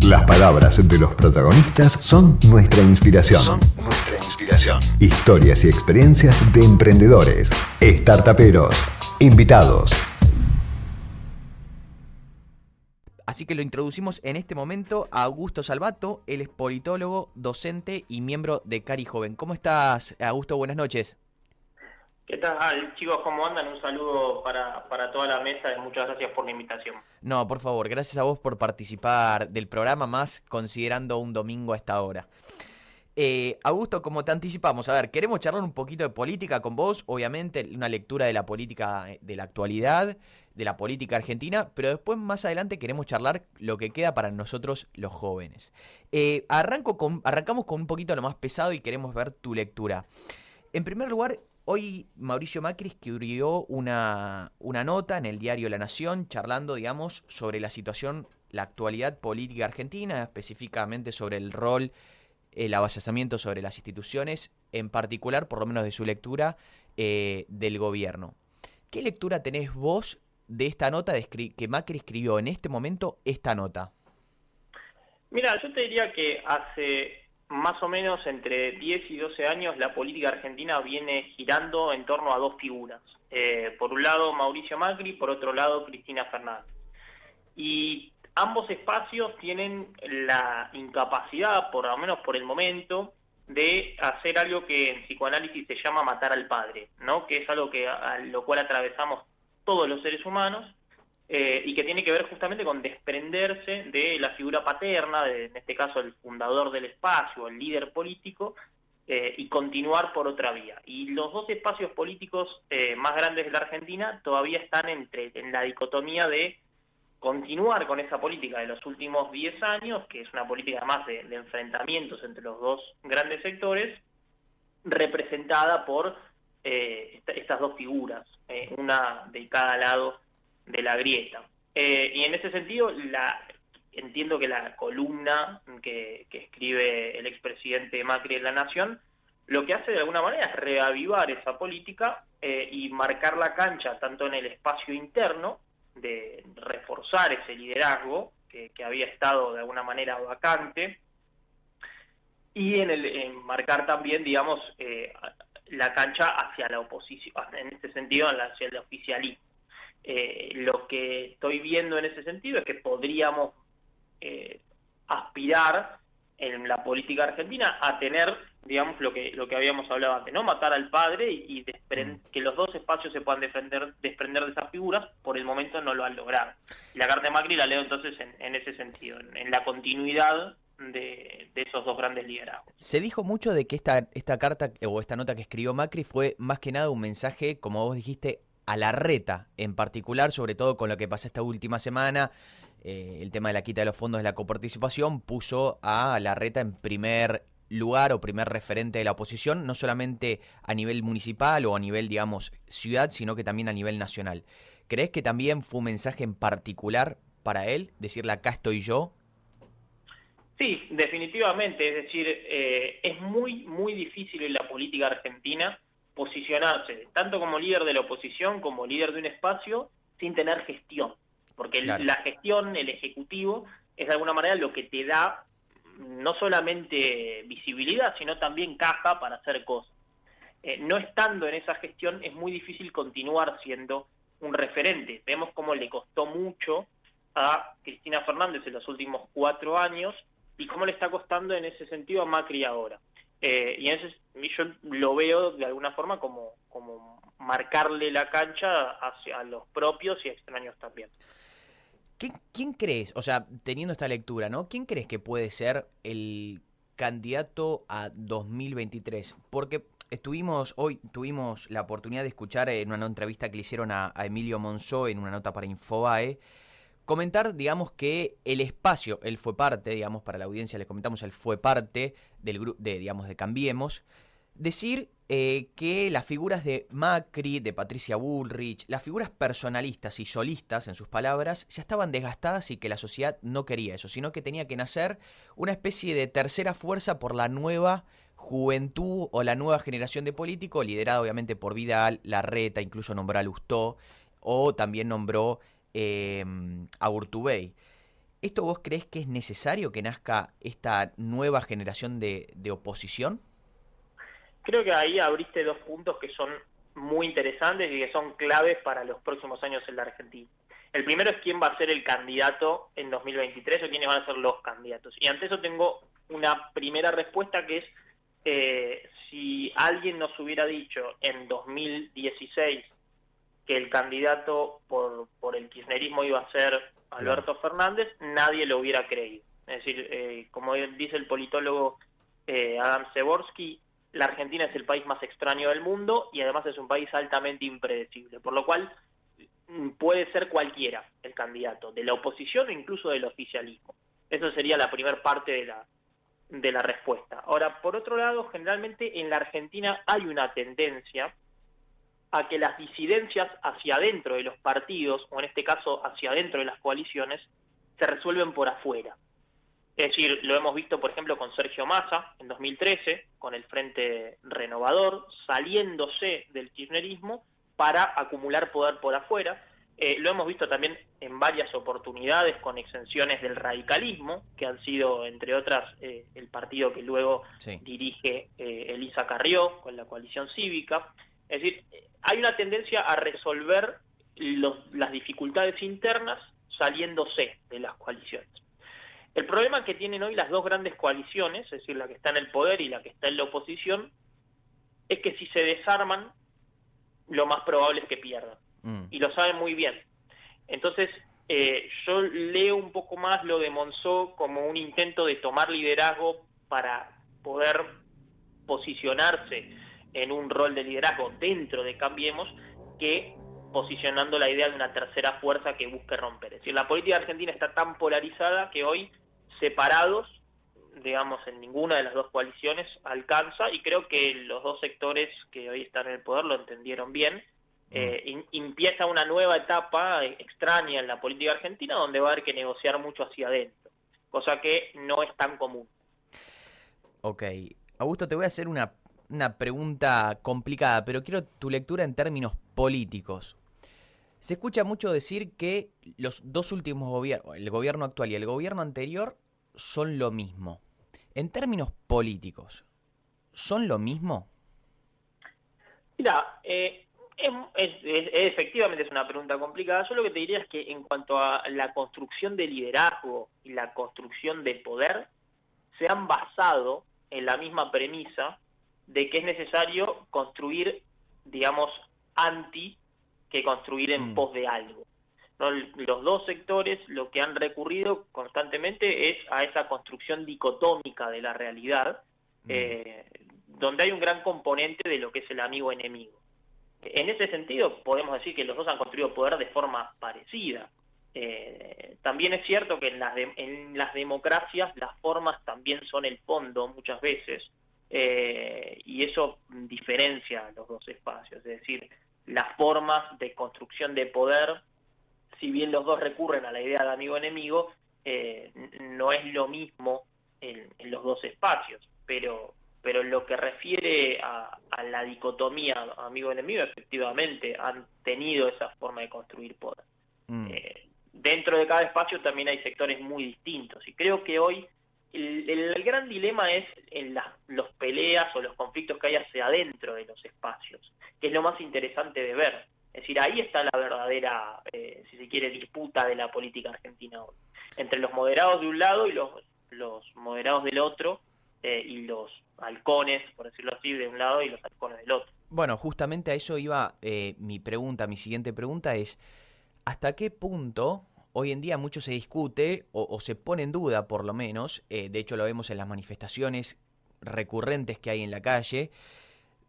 Las palabras de los protagonistas son nuestra inspiración. Historias y experiencias de emprendedores, startuperos, invitados. Así que lo introducimos en este momento a Augusto Salvato. Él es politólogo, docente y miembro de Cari Joven. ¿Cómo estás, Augusto? Buenas noches. ¿Qué tal, chicos? ¿Cómo andan? Un saludo para toda la mesa y muchas gracias por la invitación. No, por favor, gracias a vos por participar del programa, más considerando un domingo a esta hora. Augusto, como te anticipamos, a ver, queremos charlar un poquito de política con vos, obviamente una lectura de la política de la actualidad, de la política argentina, pero después más adelante queremos charlar lo que queda para nosotros los jóvenes. Arrancamos con un poquito lo más pesado y queremos ver tu lectura. En primer lugar, hoy Mauricio Macri escribió una nota en el diario La Nación charlando, digamos, sobre la situación, la actualidad política argentina, específicamente sobre el rol, el avasallamiento sobre las instituciones, en particular, por lo menos de su lectura, del gobierno. ¿Qué lectura tenés vos de esta nota que Macri escribió en este momento esta nota? Mira, yo te diría que hace más o menos entre 10 y 12 años la política argentina viene girando en torno a dos figuras. Por un lado Mauricio Macri, por otro lado Cristina Fernández. Y ambos espacios tienen la incapacidad, por lo menos por el momento, de hacer algo que en psicoanálisis se llama matar al padre, ¿no? Que es algo a lo cual atravesamos todos los seres humanos, y que tiene que ver justamente con desprenderse de la figura paterna, en este caso el fundador del espacio, el líder político, y continuar por otra vía. Y los dos espacios políticos más grandes de la Argentina todavía están en la dicotomía de continuar con esa política de los últimos 10 años, que es una política más de enfrentamientos entre los dos grandes sectores, representada por estas dos figuras, una de cada lado de la grieta. Y en ese sentido, entiendo que la columna que escribe el expresidente Macri en La Nación, lo que hace de alguna manera es reavivar esa política y marcar la cancha tanto en el espacio interno, de reforzar ese liderazgo que había estado de alguna manera vacante, y en marcar también, digamos, la cancha hacia la oposición, en este sentido hacia el oficialismo. Lo que estoy viendo en ese sentido es que podríamos aspirar en la política argentina a tener, digamos, lo que habíamos hablado antes, ¿no? Matar al padre y que los dos espacios se puedan desprender de esas figuras. Por el momento no lo han logrado. La carta de Macri la leo entonces en ese sentido, en la continuidad de esos dos grandes liderazgos. Se dijo mucho de que esta carta o esta nota que escribió Macri fue más que nada un mensaje, como vos dijiste, a Larreta, en particular, sobre todo con lo que pasó esta última semana. El tema de la quita de los fondos de la coparticipación puso a Larreta en primer lugar o primer referente de la oposición, no solamente a nivel municipal o a nivel, digamos, ciudad, sino que también a nivel nacional. ¿Crees que también fue un mensaje en particular para él, decirle acá estoy yo? Sí, definitivamente. Es decir, es muy, muy difícil en la política argentina posicionarse tanto como líder de la oposición como líder de un espacio sin tener gestión. Porque claro, la gestión, el ejecutivo, es de alguna manera lo que te da no solamente visibilidad, sino también caja para hacer cosas. No estando en esa gestión es muy difícil continuar siendo un referente. Vemos cómo le costó mucho a Cristina Fernández en los últimos 4 años y cómo le está costando en ese sentido a Macri ahora. Y yo lo veo de alguna forma como marcarle la cancha hacia los propios y extraños también. ¿Quién crees, o sea, teniendo esta lectura, ¿no? ¿Quién crees que puede ser el candidato a 2023? Porque hoy tuvimos la oportunidad de escuchar en una entrevista que le hicieron a Emilio Monzó en una nota para Infobae, comentar, digamos, que el espacio, él fue parte, digamos, para la audiencia les comentamos, él fue parte del grupo, digamos, de Cambiemos, decir que las figuras de Macri, de Patricia Bullrich, las figuras personalistas y solistas, en sus palabras, ya estaban desgastadas y que la sociedad no quería eso, sino que tenía que nacer una especie de tercera fuerza por la nueva juventud o la nueva generación de políticos, liderada obviamente por Vidal, Larreta, incluso nombró a Lustó, o también nombró a Urtubey. ¿Esto vos creés que es necesario que nazca esta nueva generación de oposición? Creo que ahí abriste dos puntos que son muy interesantes y que son claves para los próximos años en la Argentina. El primero es quién va a ser el candidato en 2023 o quiénes van a ser los candidatos. Y ante eso tengo una primera respuesta que es, si alguien nos hubiera dicho en 2016 que el candidato por el kirchnerismo iba a ser Alberto Fernández, nadie lo hubiera creído. Es decir, como dice el politólogo Adam Przeworski, la Argentina es el país más extraño del mundo y además es un país altamente impredecible, por lo cual puede ser cualquiera el candidato, de la oposición o incluso del oficialismo. Eso sería la primera parte de la respuesta. Ahora, por otro lado, generalmente en la Argentina hay una tendencia a que las disidencias hacia adentro de los partidos, o en este caso hacia adentro de las coaliciones, se resuelven por afuera. Es decir, lo hemos visto, por ejemplo, con Sergio Massa en 2013, con el Frente Renovador, saliéndose del kirchnerismo para acumular poder por afuera. Lo hemos visto también en varias oportunidades con exenciones del radicalismo, que han sido, entre otras, el partido que luego dirige Elisa Carrió, con la coalición cívica. Es decir, hay una tendencia a resolver las dificultades internas saliéndose de las coaliciones. El problema que tienen hoy las dos grandes coaliciones, es decir, la que está en el poder y la que está en la oposición, es que si se desarman, lo más probable es que pierdan. Y lo saben muy bien. Entonces, yo leo un poco más lo de Monzó como un intento de tomar liderazgo para poder posicionarse en un rol de liderazgo dentro de Cambiemos, que posicionando la idea de una tercera fuerza que busque romper. Es decir, la política argentina está tan polarizada que hoy separados, digamos, en ninguna de las dos coaliciones alcanza, y creo que los dos sectores que hoy están en el poder lo entendieron bien. Empieza una nueva etapa extraña en la política argentina donde va a haber que negociar mucho hacia adentro, cosa que no es tan común. Ok. Augusto, te voy a hacer una pregunta complicada, pero quiero tu lectura en términos políticos. Se escucha mucho decir que los dos últimos gobiernos, el gobierno actual y el gobierno anterior, son lo mismo. En términos políticos, ¿son lo mismo? Mira, efectivamente es una pregunta complicada. Yo lo que te diría es que en cuanto a la construcción de liderazgo y la construcción de poder, se han basado en la misma premisa de que es necesario construir, digamos, que construir en pos de algo. ¿No? Los dos sectores lo que han recurrido constantemente es a esa construcción dicotómica de la realidad, donde hay un gran componente de lo que es el amigo-enemigo. En ese sentido, podemos decir que los dos han construido poder de forma parecida. También es cierto que en las democracias las formas también son el fondo muchas veces, y eso diferencia los dos espacios. Es decir, las formas de construcción de poder, si bien los dos recurren a la idea de amigo-enemigo, no es lo mismo en los dos espacios, pero en lo que refiere a la dicotomía amigo-enemigo, efectivamente han tenido esa forma de construir poder. Dentro de cada espacio también hay sectores muy distintos, y creo que hoy el gran dilema es en los peleas o los conflictos que hay hacia adentro de los espacios, que es lo más interesante de ver. Es decir, ahí está la verdadera, si se quiere, disputa de la política argentina hoy, entre los moderados de un lado y los moderados del otro, y los halcones, por decirlo así, de un lado y los halcones del otro. Bueno, justamente a eso iba mi siguiente pregunta es, ¿hasta qué punto hoy en día mucho se discute o se pone en duda, por lo menos, de hecho lo vemos en las manifestaciones recurrentes que hay en la calle,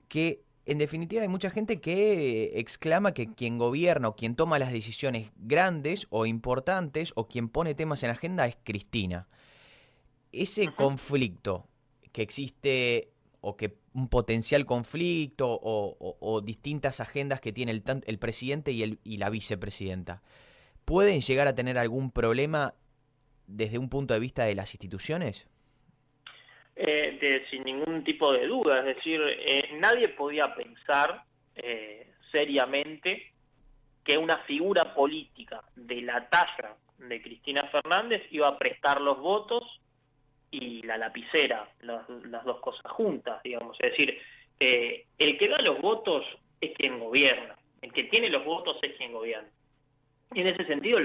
que en definitiva hay mucha gente que exclama que quien gobierna o quien toma las decisiones grandes o importantes o quien pone temas en la agenda es Cristina? Ese conflicto que existe o que un potencial conflicto o distintas agendas que tiene el presidente y la vicepresidenta, ¿pueden llegar a tener algún problema desde un punto de vista de las instituciones? Sin ningún tipo de duda, es decir, nadie podía pensar seriamente que una figura política de la talla de Cristina Fernández iba a prestar los votos y la lapicera, las dos cosas juntas, digamos. Es decir, el que da los votos es quien gobierna, el que tiene los votos es quien gobierna. Y en ese sentido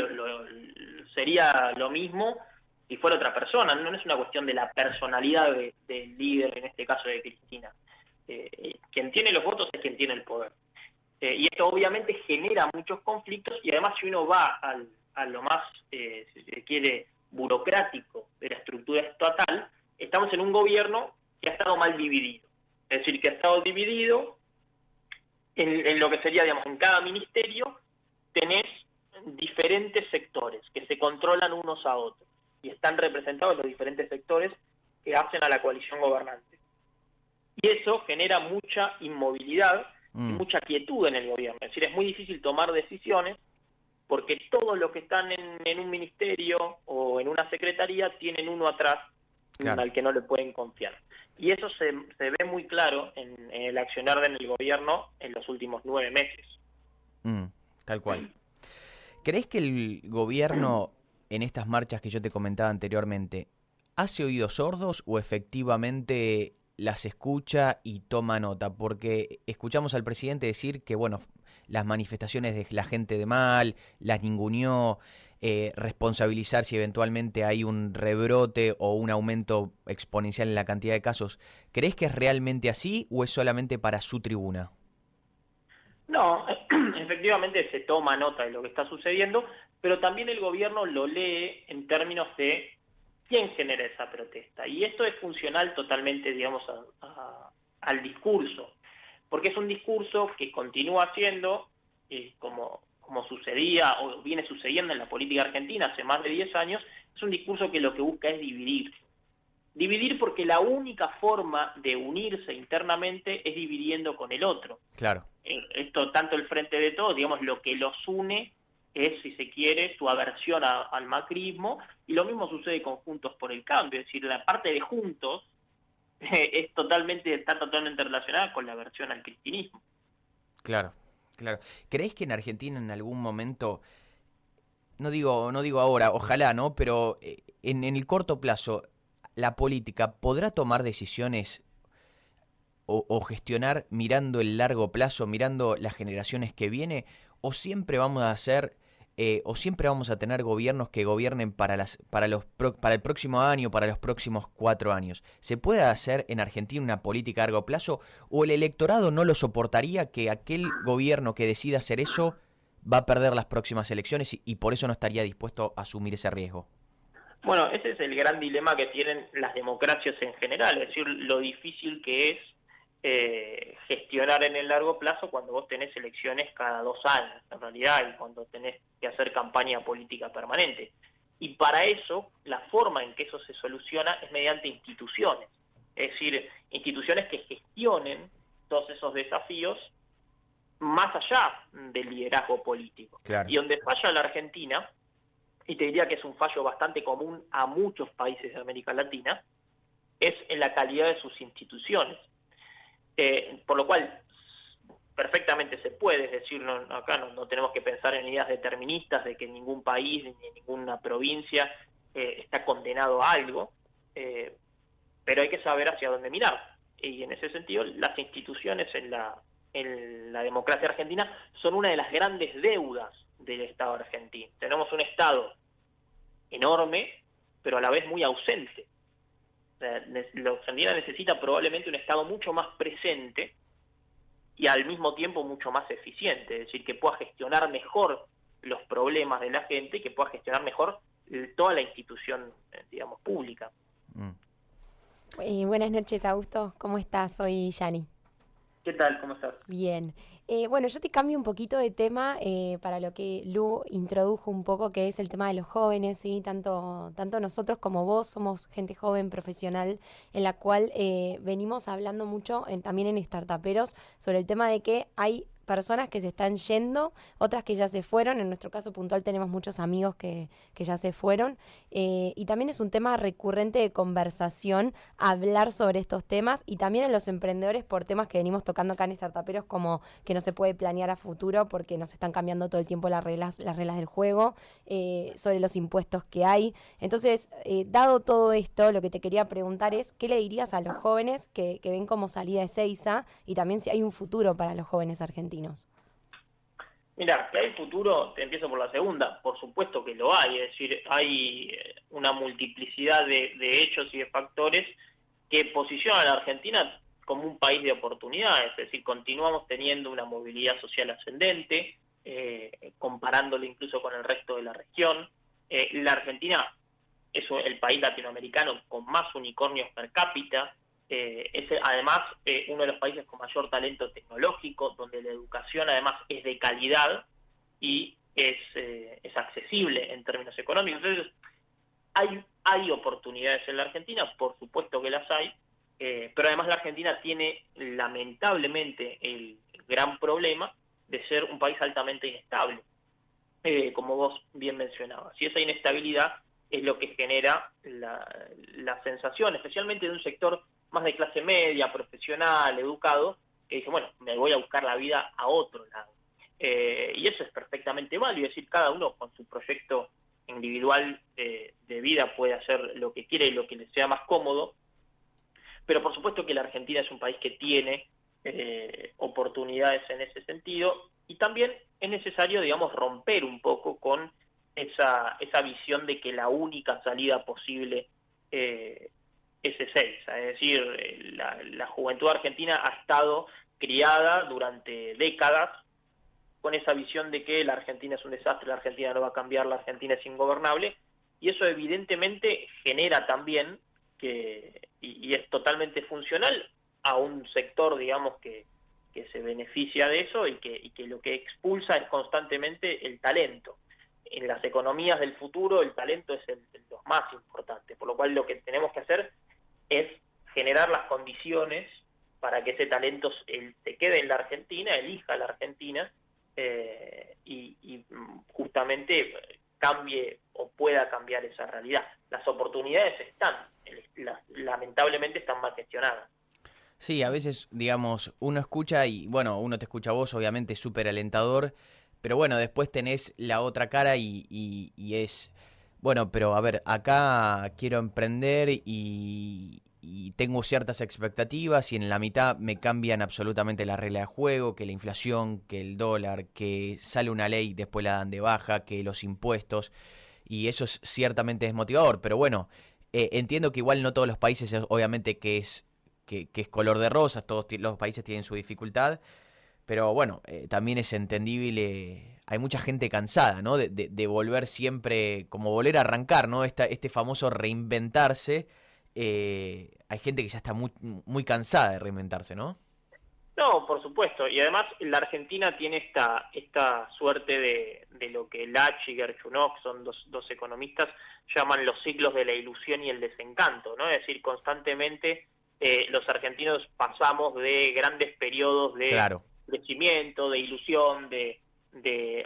sería lo mismo si fuera otra persona, no es una cuestión de la personalidad del líder, en este caso de Cristina. Quien tiene los votos es quien tiene el poder. Y esto obviamente genera muchos conflictos, y además si uno va a lo más, si se quiere, burocrático de la estructura estatal, estamos en un gobierno que ha estado mal dividido. Es decir, que ha estado dividido en lo que sería, digamos, en cada ministerio tenés diferentes sectores que se controlan unos a otros y están representados los diferentes sectores que hacen a la coalición gobernante. Y eso genera mucha inmovilidad y mucha quietud en el gobierno. Es decir, es muy difícil tomar decisiones porque todos los que están en un ministerio o en una secretaría tienen uno atrás, claro, al que no le pueden confiar. Y eso se ve muy claro en el accionar del gobierno en los últimos 9 meses. Tal cual. ¿Crees que el gobierno, en estas marchas que yo te comentaba anteriormente, hace oídos sordos o efectivamente las escucha y toma nota? Porque escuchamos al presidente decir que, bueno, las manifestaciones de la gente de mal, las ninguneó, responsabilizar si eventualmente hay un rebrote o un aumento exponencial en la cantidad de casos. ¿Crees que es realmente así o es solamente para su tribuna? No, efectivamente se toma nota de lo que está sucediendo, pero también el gobierno lo lee en términos de quién genera esa protesta. Y esto es funcional totalmente, digamos, al discurso, porque es un discurso que continúa siendo, como sucedía o viene sucediendo en la política argentina hace más de 10 años, es un discurso que lo que busca es dividir. Dividir porque la única forma de unirse internamente es dividiendo con el otro. Claro. Esto, tanto el Frente de Todos, digamos, lo que los une es, si se quiere, su aversión al macrismo, y lo mismo sucede con Juntos por el Cambio. Es decir, la parte de Juntos está totalmente relacionada con la aversión al cristinismo. Claro, claro. ¿Crees que en Argentina en algún momento, no digo ahora, ojalá, ¿no? Pero en el corto plazo, la política podrá tomar decisiones o gestionar mirando el largo plazo, mirando las generaciones que viene, o siempre vamos a hacer, o siempre vamos a tener gobiernos que gobiernen para el próximo año, para los próximos 4 años? ¿Se puede hacer en Argentina una política a largo plazo, o el electorado no lo soportaría, que aquel gobierno que decida hacer eso va a perder las próximas elecciones y por eso no estaría dispuesto a asumir ese riesgo? Bueno, ese es el gran dilema que tienen las democracias en general, es decir, lo difícil que es gestionar en el largo plazo cuando vos tenés elecciones cada 2 años, en realidad, y cuando tenés que hacer campaña política permanente. Y para eso, la forma en que eso se soluciona es mediante instituciones, es decir, instituciones que gestionen todos esos desafíos más allá del liderazgo político. Claro. Y donde falla la Argentina, y te diría que es un fallo bastante común a muchos países de América Latina, es en la calidad de sus instituciones. Por lo cual, perfectamente se puede, es decir, acá no tenemos que pensar en ideas deterministas de que ningún país ni ninguna provincia está condenado a algo, pero hay que saber hacia dónde mirar. Y en ese sentido, las instituciones en la democracia argentina son una de las grandes deudas del Estado argentino. Tenemos un Estado enorme, pero a la vez muy ausente. La Argentina necesita probablemente un Estado mucho más presente y al mismo tiempo mucho más eficiente, es decir, que pueda gestionar mejor los problemas de la gente y que pueda gestionar mejor toda la institución, digamos, pública. Buenas noches, Augusto. ¿Cómo estás? Soy Yani. ¿Qué tal? ¿Cómo estás? Bien. Bueno, yo te cambio un poquito de tema para lo que Lu introdujo un poco, que es el tema de los jóvenes, ¿sí? Tanto nosotros como vos somos gente joven, profesional, en la cual venimos hablando mucho también en Startuperos sobre el tema de que hay personas que se están yendo, otras que ya se fueron. En nuestro caso puntual tenemos muchos amigos que ya se fueron. Y también es un tema recurrente de conversación hablar sobre estos temas, y también en los emprendedores por temas que venimos tocando acá en Startuperos, como que no se puede planear a futuro porque nos están cambiando todo el tiempo las reglas del juego, sobre los impuestos que hay. Entonces, dado todo esto, lo que te quería preguntar es, ¿qué le dirías a los jóvenes que ven como salida Ezeiza, y también si hay un futuro para los jóvenes argentinos? Mira, que hay futuro, te empiezo por la segunda, por supuesto que lo hay, es decir, hay una multiplicidad de hechos y de factores que posicionan a la Argentina como un país de oportunidades, es decir, continuamos teniendo una movilidad social ascendente, comparándolo incluso con el resto de la región. La Argentina es el país latinoamericano con más unicornios per cápita, es además uno de los países con mayor talento tecnológico, donde la educación además es de calidad y es accesible en términos económicos. Entonces, hay oportunidades en la Argentina, por supuesto que las hay, pero además la Argentina tiene lamentablemente el gran problema de ser un país altamente inestable, como vos bien mencionabas. Y esa inestabilidad es lo que genera la sensación, especialmente de un sector más de clase media, profesional, educado, que dice, bueno, me voy a buscar la vida a otro lado. Y eso es perfectamente válido, es decir, cada uno con su proyecto individual de vida puede hacer lo que quiere y lo que le sea más cómodo, pero por supuesto que la Argentina es un país que tiene oportunidades en ese sentido, y también es necesario, digamos, romper un poco con esa visión de que la única salida posible es Ezeiza. Es decir, la juventud argentina ha estado criada durante décadas con esa visión de que la Argentina es un desastre, la Argentina no va a cambiar, la Argentina es ingobernable, y eso evidentemente genera también y es totalmente funcional a un sector, digamos, que se beneficia de eso y que lo que expulsa es constantemente el talento. En las economías del futuro el talento es lo más importante, por lo cual lo que tenemos que hacer es generar las condiciones para que ese talento se quede en la Argentina, elija la Argentina, y justamente cambie o pueda cambiar esa realidad. Las oportunidades están, lamentablemente están mal gestionadas. Sí, a veces, digamos, uno escucha y, bueno, uno te escucha a vos, obviamente, súper alentador, pero bueno, después tenés la otra cara y es, bueno, pero a ver, acá quiero emprender y tengo ciertas expectativas y en la mitad me cambian absolutamente la regla de juego, que la inflación, que el dólar, que sale una ley, después la dan de baja, que los impuestos, y eso es ciertamente desmotivador, pero bueno, entiendo que igual no todos los países, obviamente que es color de rosas, todos los países tienen su dificultad, pero bueno, también es entendible, hay mucha gente cansada, ¿no? De volver siempre, como volver a arrancar, ¿no? Este famoso reinventarse, hay gente que ya está muy, muy cansada de reinventarse, ¿no? No, por supuesto, y además la Argentina tiene esta suerte de lo que Lach y Gerchunov, son dos economistas, llaman los ciclos de la ilusión y el desencanto, ¿no? Es decir, constantemente los argentinos pasamos de grandes periodos de Claro. crecimiento, de ilusión, de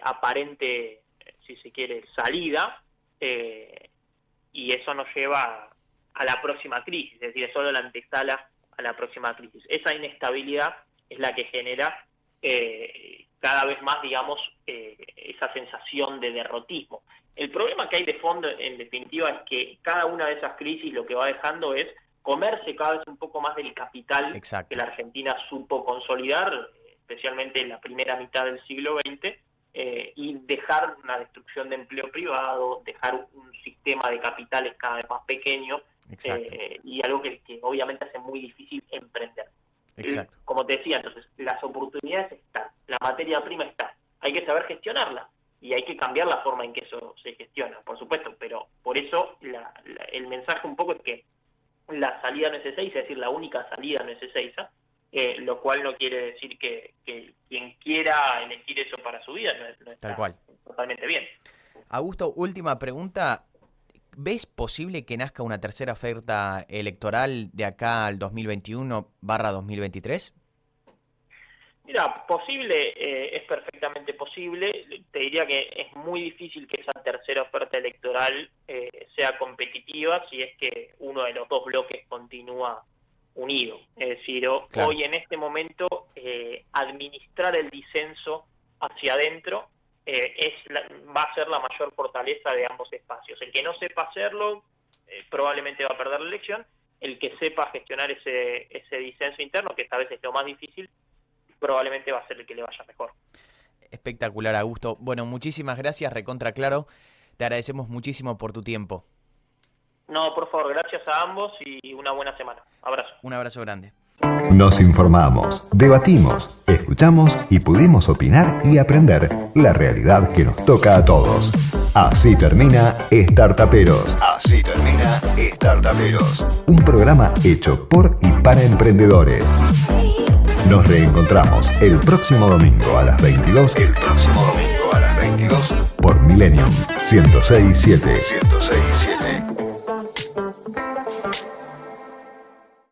aparente, si se quiere, salida, y eso nos lleva a la próxima crisis, es decir, es solo la antesala a la próxima crisis. Esa inestabilidad es la que genera cada vez más, digamos, esa sensación de derrotismo. El problema que hay de fondo, en definitiva, es que cada una de esas crisis lo que va dejando es comerse cada vez un poco más del capital Exacto. que la Argentina supo consolidar, especialmente en la primera mitad del siglo XX, y dejar una destrucción de empleo privado, dejar un sistema de capitales cada vez más pequeño, y algo que obviamente hace muy difícil emprender. Exacto. Como te decía, entonces, las oportunidades están, la materia prima está, hay que saber gestionarla y hay que cambiar la forma en que eso se gestiona, por supuesto, pero por eso el mensaje un poco es que la salida no es Ezeiza, es decir, la única salida no es Ezeiza, lo cual no quiere decir que quien quiera elegir eso para su vida no está Tal cual. totalmente bien. Augusto, última pregunta. ¿Ves posible que nazca una tercera oferta electoral de acá al 2021/2023? Mira, posible, es perfectamente posible. Te diría que es muy difícil que esa tercera oferta electoral sea competitiva si es que uno de los dos bloques continúa unido. Es decir, Claro. hoy en este momento administrar el disenso hacia adentro va a ser la mayor fortaleza de ambos espacios. El que no sepa hacerlo probablemente va a perder la elección. El que sepa gestionar ese disenso interno, que esta vez es lo más difícil, probablemente va a ser el que le vaya mejor. Espectacular, Augusto. Bueno, muchísimas gracias, recontra claro. Te agradecemos muchísimo por tu tiempo. No, por favor, gracias a ambos y una buena semana. Abrazo. Un abrazo grande. Nos informamos, debatimos, escuchamos y pudimos opinar y aprender la realidad que nos toca a todos. Así termina Startuperos. Así termina Startuperos. Un programa hecho por y para emprendedores. Nos reencontramos el próximo domingo a las 22. Por Millennium 106.7.